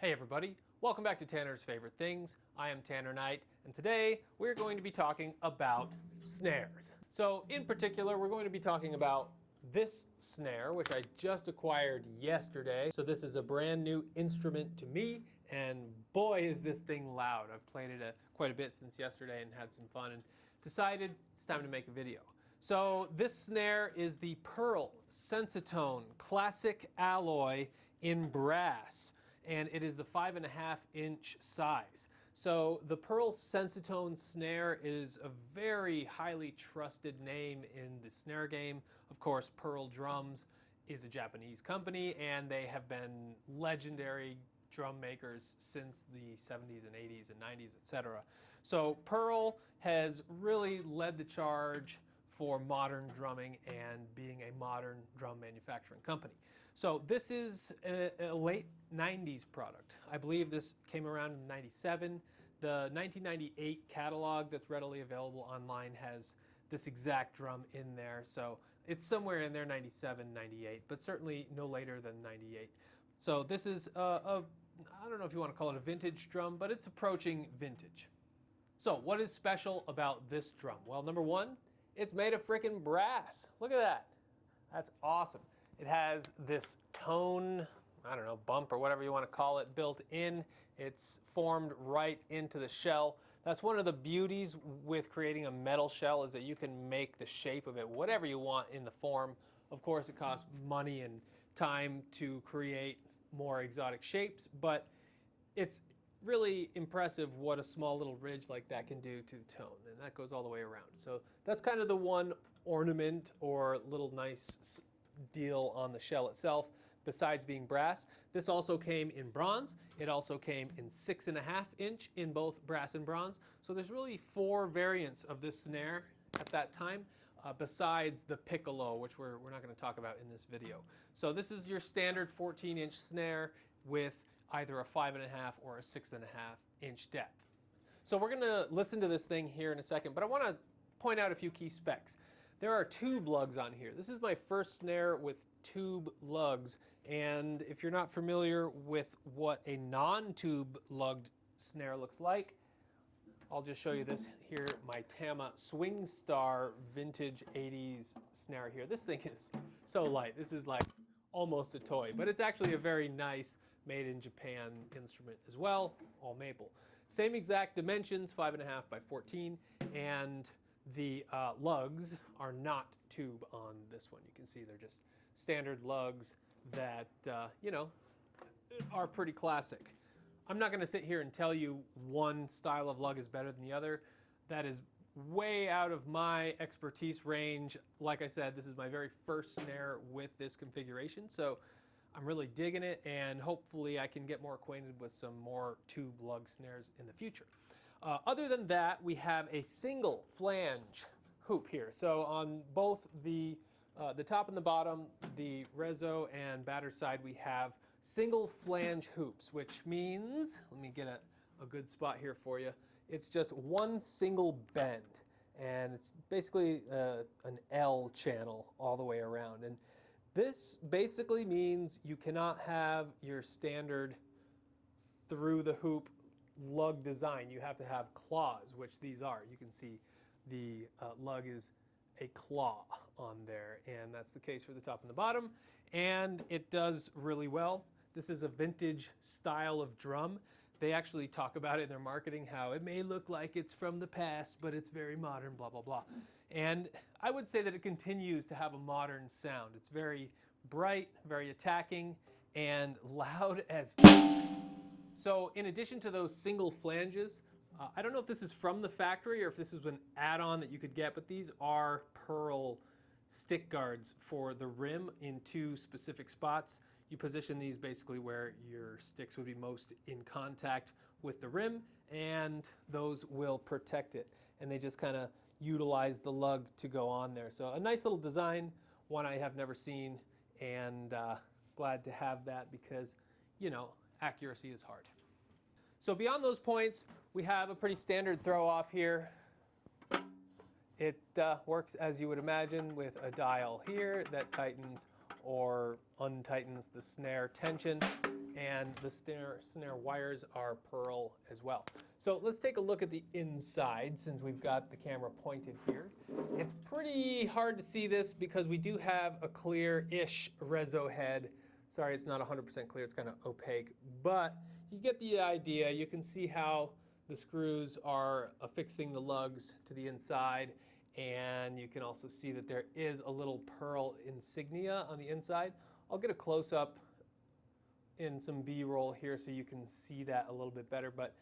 Hey everybody, welcome back to Tanner's Favorite Things. I am Tanner Knight, and today we're going to be talking about snares. So in particular, we're going to be talking about this snare, which I just acquired yesterday. So this is a brand new instrument to me, and boy is this thing loud. I've played it quite a bit since yesterday and had some fun and decided it's time to make a video. So this snare is the Pearl Sensitone Classic Alloy in brass, and it is the 5.5-inch size. So the Pearl Sensitone snare is a very highly trusted name in the snare game. Of course, Pearl Drums is a Japanese company, and they have been legendary drum makers since the 70s and 80s and 90s, etc. So Pearl has really led the charge for modern drumming and being a modern drum manufacturing company. So this is a late 90s product. I believe this came around in 97. The 1998 catalog that's readily available online has this exact drum in there. So it's somewhere in there, 97, 98, but certainly no later than 98. So this is I don't know if you want to call it a vintage drum, but it's approaching vintage. So what is special about this drum? Well, number one, it's made of frickin' brass. Look at that. That's awesome. It has this tone, I don't know, bump or whatever you want to call it, built in. It's formed right into the shell. That's one of the beauties with creating a metal shell, is that you can make the shape of it whatever you want in the form. Of course, it costs money and time to create more exotic shapes, but it's really impressive what a small little ridge like that can do to tone, and that goes all the way around. So that's kind of the one ornament or little nice deal on the shell itself, besides being brass. This also came in bronze. It also came in 6.5-inch in both brass and bronze. So there's really 4 variants of this snare at that time, besides the piccolo, which we're not going to talk about in this video. So this is your standard 14-inch snare with either a 5.5 or a 6.5-inch depth. So we're going to listen to this thing here in a second, but I want to point out a few key specs. There are tube lugs on here. This is my first snare with tube lugs, and if you're not familiar with what a non-tube lugged snare looks like, I'll just show you this here, my Tama Swing Star vintage 80s snare here. This thing is so light. This is like almost a toy, but it's actually a very nice made in Japan instrument as well, all maple. Same exact dimensions, 5.5 by 14, and the lugs are not tube on this one. You can see they're just standard lugs that, are pretty classic. I'm not going to sit here and tell you one style of lug is better than the other. That is way out of my expertise range. Like I said, this is my very first snare with this configuration, so I'm really digging it, and hopefully I can get more acquainted with some more tube lug snares in the future. Other than that, we have a single flange hoop here. So on both the top and the bottom, the reso and batter side, we have single flange hoops, which means, let me get a good spot here for you, it's just one single bend, and it's basically an L channel all the way around. And this basically means you cannot have your standard through the hoop lug design. You have to have claws, which these are. You can see the lug is a claw on there, and that's the case for the top and the bottom, and it does really well. This is a vintage style of drum. They actually talk about it in their marketing, how it may look like it's from the past, but it's very modern, blah, blah, blah. And I would say that it continues to have a modern sound. It's very bright, very attacking, and loud as. So in addition to those single flanges, I don't know if this is from the factory or if this is an add-on that you could get, but these are Pearl stick guards for the rim in 2 specific spots. You position these basically where your sticks would be most in contact with the rim, and those will protect it. And they just kind of utilize the lug to go on there. So a nice little design, one I have never seen, and glad to have that because, accuracy is hard. So beyond those points, we have a pretty standard throw off here. It works as you would imagine with a dial here that tightens or untightens the snare tension, and the snare wires are pearl as well. So let's take a look at the inside since we've got the camera pointed here. It's pretty hard to see this because we do have a clear-ish reso head. Sorry, it's not 100% clear, it's kind of opaque, but you get the idea. You can see how the screws are affixing the lugs to the inside, and you can also see that there is a little pearl insignia on the inside. I'll get a close-up in some B-roll here so you can see that a little bit better, but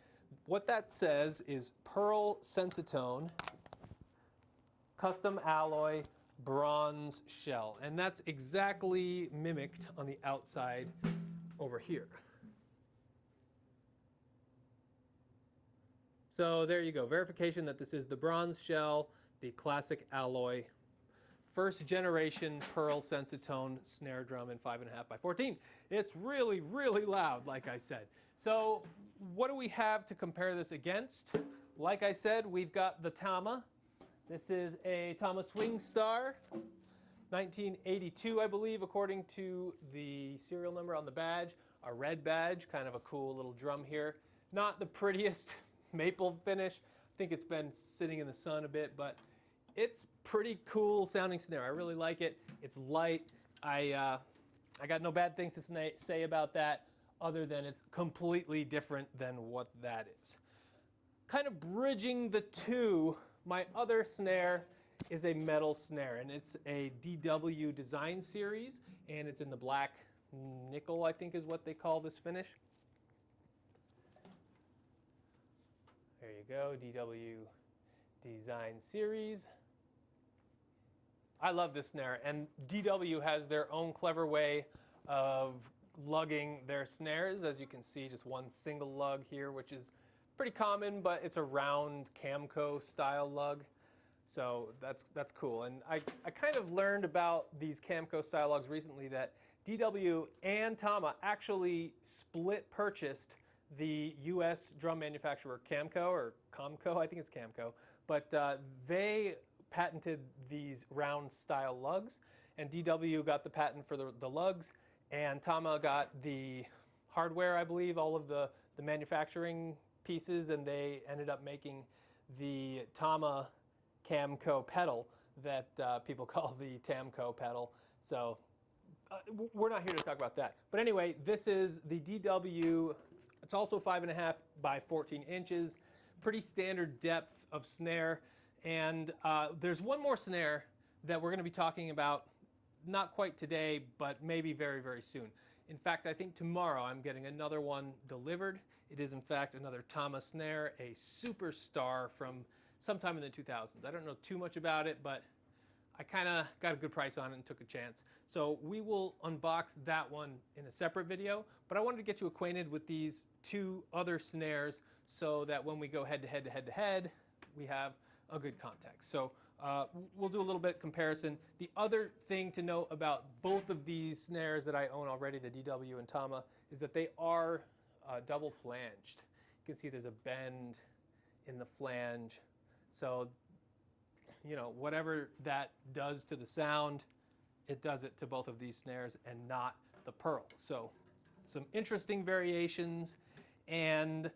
what that says is pearl Sensitone, custom alloy, bronze shell, and that's exactly mimicked on the outside over here. So there you go, verification that this is the bronze shell, the classic alloy, first generation pearl Sensitone snare drum in 5.5 by 14. It's really, really loud, like I said. So what do we have to compare this against? Like I said, we've got the Tama. This is a Tama Swing Star, 1982, I believe, according to the serial number on the badge. A red badge, kind of a cool little drum here. Not the prettiest maple finish. I think it's been sitting in the sun a bit, but it's pretty cool sounding snare. I really like it. It's light. I got no bad things to say about that other than it's completely different than what that is. Kind of bridging the two, my other snare is a metal snare, and it's a DW design series, and it's in the black nickel, I think is what they call this finish. There you go, DW design series. I love this snare, and DW has their own clever way of lugging their snares. As you can see, just one single lug here, which is pretty common, but it's a round Camco style lug. So that's cool. And I kind of learned about these Camco style lugs recently that DW and Tama actually split purchased the US drum manufacturer Camco, or Comco, I think it's Camco, but they patented these round style lugs, and DW got the patent for the lugs, and Tama got the hardware, I believe, all of the manufacturing pieces, and they ended up making the Tama Camco pedal that people call the Tamco pedal. So we're not here to talk about that. But anyway, this is the DW. It's also 5.5 by 14 inches. Pretty standard depth of snare. And there's one more snare that we're going to be talking about, not quite today, but maybe very, very soon. In fact, I think tomorrow I'm getting another one delivered. It is, in fact, another Tama snare, a superstar from sometime in the 2000s. I don't know too much about it, but I kind of got a good price on it and took a chance. So we will unbox that one in a separate video, but I wanted to get you acquainted with these two other snares so that when we go head to head to head to head, we have a good context. So we'll do a little bit comparison. The other thing to note about both of these snares that I own already, the DW and Tama, is that they are double flanged. You can see there's a bend in the flange. So, you know, whatever that does to the sound, it does it to both of these snares and not the pearl. So some interesting variations. And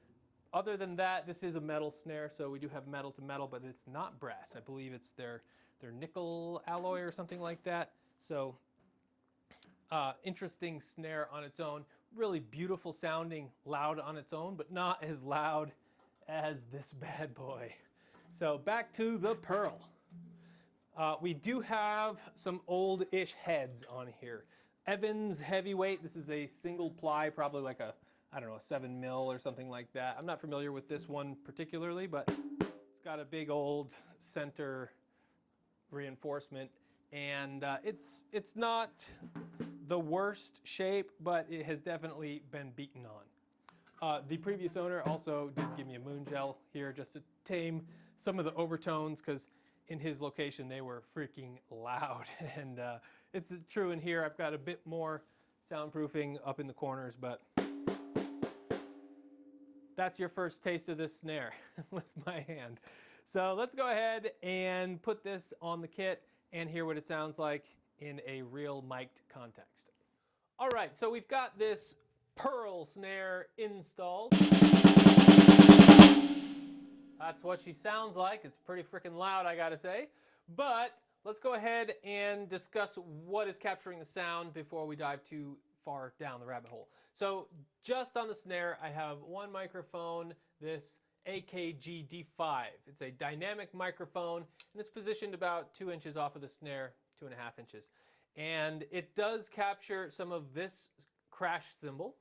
other than that, this is a metal snare, so we do have metal to metal, but it's not brass. I believe it's their nickel alloy or something like that. So interesting snare on its own. Really beautiful sounding, loud on its own, but not as loud as this bad boy. So back to the pearl. We do have some old-ish heads on here. Evans Heavyweight, this is a single ply, probably like a, I don't know, a 7 mil or something like that. I'm not familiar with this one particularly, but it's got a big old center reinforcement, and it's not the worst shape, but it has definitely been beaten on. The previous owner also did give me a moon gel here just to tame some of the overtones, because in his location they were freaking loud. And it's true in here. I've got a bit more soundproofing up in the corners, but that's your first taste of this snare with my hand. So let's go ahead and put this on the kit and hear what it sounds like in a real mic'd context. All right, so we've got this pearl snare installed. That's what she sounds like. It's pretty freaking loud, I gotta say. But let's go ahead and discuss what is capturing the sound before we dive too far down the rabbit hole. So just on the snare, I have one microphone, this AKG D5. It's a dynamic microphone, and it's positioned about 2 inches off of the snare, 2.5 inches. And it does capture some of this crash cymbal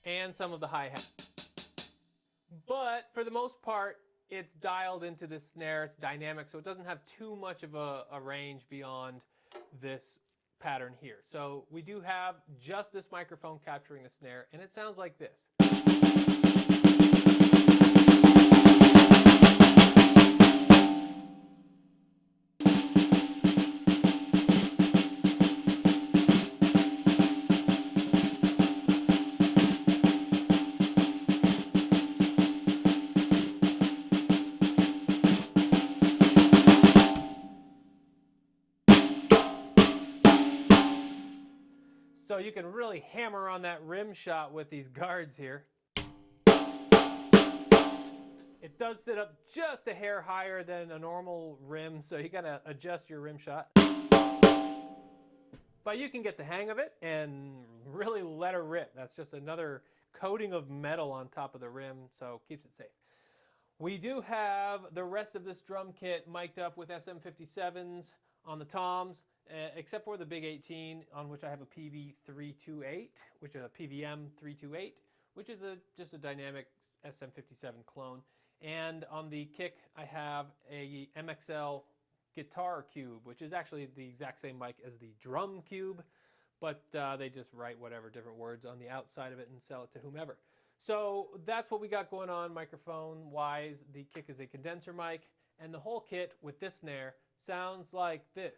and some of the hi-hat. But for the most part, it's dialed into this snare. It's dynamic, so it doesn't have too much of a range beyond this pattern here. So we do have just this microphone capturing the snare, and it sounds like this. So you can really hammer on that rim shot with these guards here. It does sit up just a hair higher than a normal rim, so you gotta adjust your rim shot. But you can get the hang of it and really let her rip. That's just another coating of metal on top of the rim, so keeps it safe. We do have the rest of this drum kit mic'd up with SM57s on the toms, except for the Big 18, on which I have a PV328, which is a PVM328, which is just a dynamic SM57 clone. And on the kick, I have a MXL guitar cube, which is actually the exact same mic as the drum cube, but they just write whatever different words on the outside of it and sell it to whomever. So that's what we got going on microphone-wise. The kick is a condenser mic, and the whole kit with this snare sounds like this.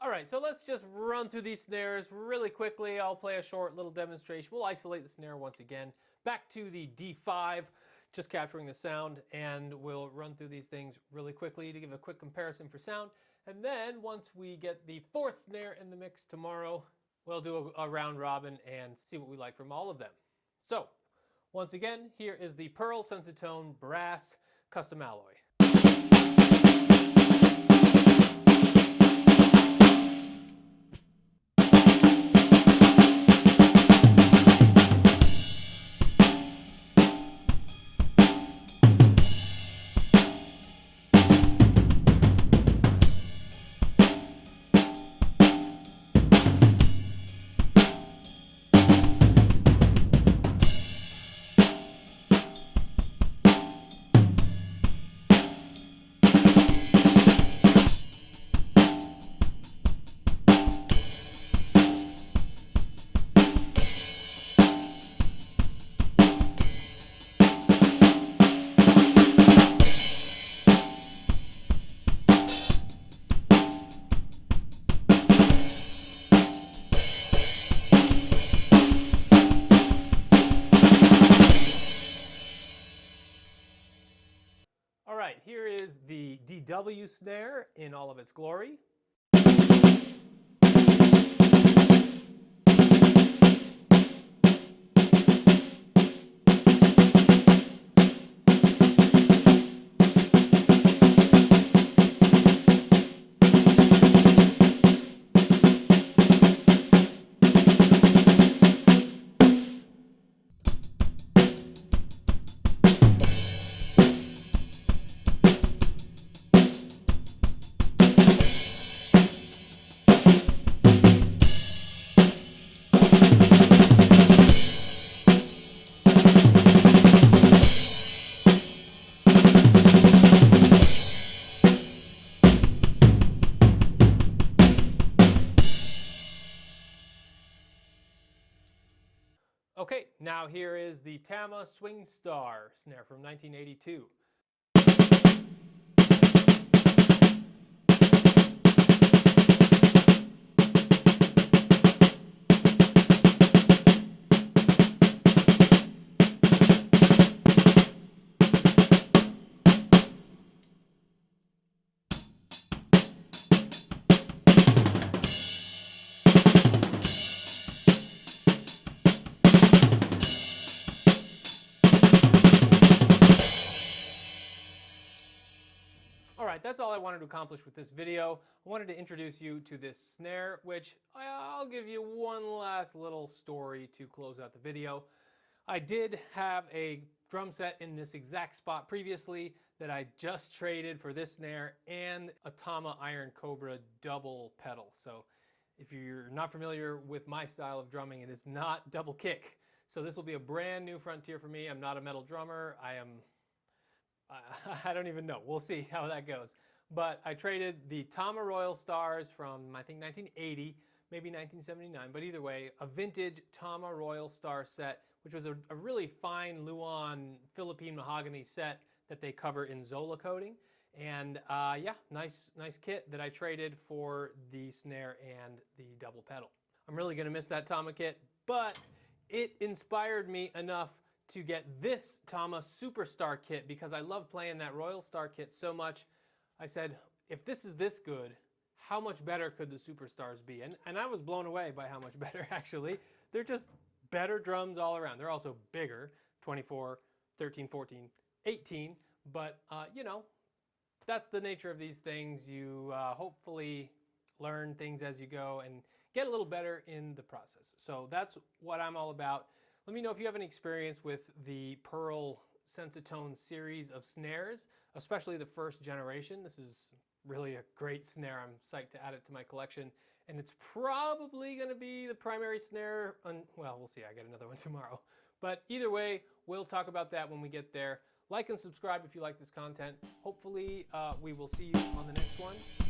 Alright, so let's just run through these snares really quickly. I'll play a short little demonstration. We'll isolate the snare once again. Back to the D5, just capturing the sound, and we'll run through these things really quickly to give a quick comparison for sound. And then once we get the fourth snare in the mix tomorrow, we'll do a round robin and see what we like from all of them. So, once again, here is the Pearl Sensitone Brass Custom Alloy. W snare in all of its glory. Okay, now here is the Tama Swing Star snare from 1982. Alright, that's all I wanted to accomplish with this video. I wanted to introduce you to this snare, which I'll give you one last little story to close out the video. I did have a drum set in this exact spot previously that I just traded for this snare and a Tama Iron Cobra Double pedal. So if you're not familiar with my style of drumming, it is not double kick. So this will be a brand new frontier for me. I'm not a metal drummer. I don't even know. We'll see how that goes. But I traded the Tama Royalstars from, I think, 1980, maybe 1979. But either way, a vintage Tama Royalstar set, which was a really fine Luan Philippine mahogany set that they cover in Zola coating. And yeah, nice kit that I traded for the snare and the double pedal. I'm really going to miss that Tama kit, but it inspired me enough to get this Tama Superstar kit because I love playing that Royalstar kit so much. I said, if this is this good, how much better could the Superstars be? And I was blown away by how much better, actually. They're just better drums all around. They're also bigger, 24, 13, 14, 18. But, you know, that's the nature of these things. You hopefully learn things as you go and get a little better in the process. So that's what I'm all about. Let me know if you have any experience with the Pearl Sensitone series of snares, especially the first generation. This is really a great snare. I'm psyched to add it to my collection. And it's probably going to be the primary snare. Well, we'll see. I get another one tomorrow. But either way, we'll talk about that when we get there. Like and subscribe if you like this content. Hopefully, we will see you on the next one.